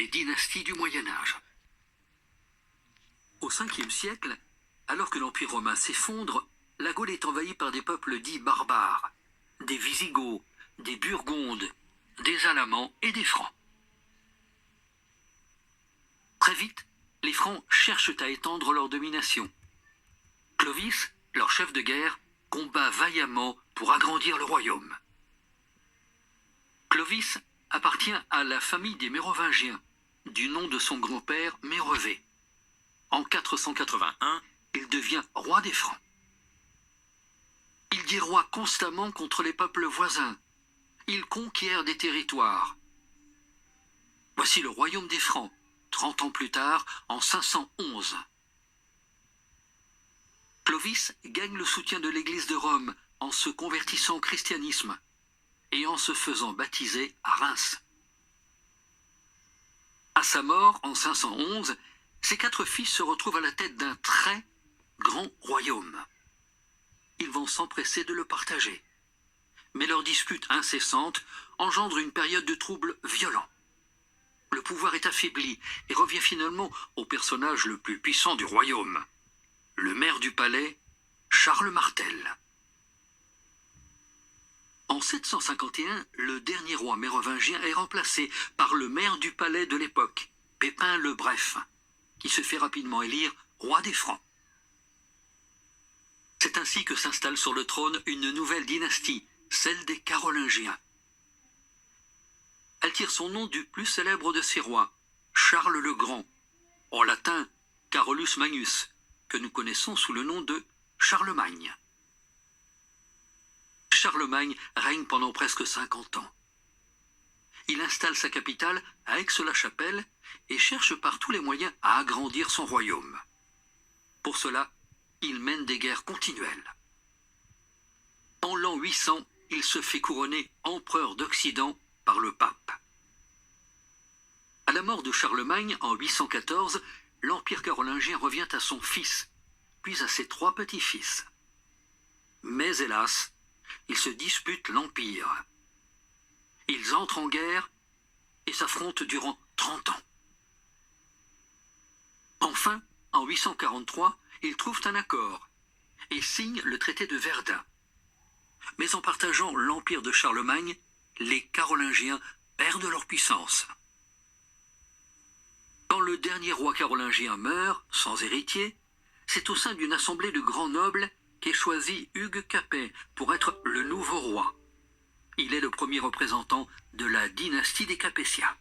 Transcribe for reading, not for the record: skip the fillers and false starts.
dynasties du Moyen Âge. Au 5e siècle, alors que l'Empire romain s'effondre, la Gaule est envahie par des peuples dits barbares, des Visigoths, des Burgondes, des Alamans et des Francs. Très vite, les Francs cherchent à étendre leur domination. Clovis, leur chef de guerre, combat vaillamment pour agrandir le royaume. Clovis appartient à la famille des Mérovingiens, du nom de son grand-père Mérové. En 481, il devient roi des Francs. Il dit roi constamment contre les peuples voisins. Il conquiert des territoires. Voici le royaume des Francs, 30 ans plus tard, en 511. Clovis gagne le soutien de l'Église de Rome en se convertissant au christianisme et en se faisant baptiser à Reims. À sa mort, en 511, ses 4 fils se retrouvent à la tête d'un très grand royaume. Ils vont s'empresser de le partager. Mais leur dispute incessante engendre une période de troubles violents. Le pouvoir est affaibli et revient finalement au personnage le plus puissant du royaume, le maire du palais, Charles Martel. En 751, le dernier roi mérovingien est remplacé par le maire du palais de l'époque, Pépin le Bref, qui se fait rapidement élire roi des Francs. C'est ainsi que s'installe sur le trône une nouvelle dynastie, celle des Carolingiens. Elle tire son nom du plus célèbre de ses rois, Charles le Grand, en latin Carolus Magnus, que nous connaissons sous le nom de Charlemagne. Charlemagne règne pendant presque 50 ans. Il installe sa capitale à Aix-la-Chapelle et cherche par tous les moyens à agrandir son royaume. Pour cela, il mène des guerres continuelles. En l'an 800, il se fait couronner empereur d'Occident par le pape. À la mort de Charlemagne en 814, l'empire carolingien revient à son fils, puis à ses 3 petits-fils. Mais hélas, ils se disputent l'empire. Ils entrent en guerre et s'affrontent durant 30 ans. Enfin, en 843, ils trouvent un accord et signent le traité de Verdun. Mais en partageant l'empire de Charlemagne, les Carolingiens perdent leur puissance. Quand le dernier roi carolingien meurt, sans héritier, c'est au sein d'une assemblée de grands nobles qu'est choisi Hugues Capet pour être le nouveau roi. Il est le premier représentant de la dynastie des Capétiens.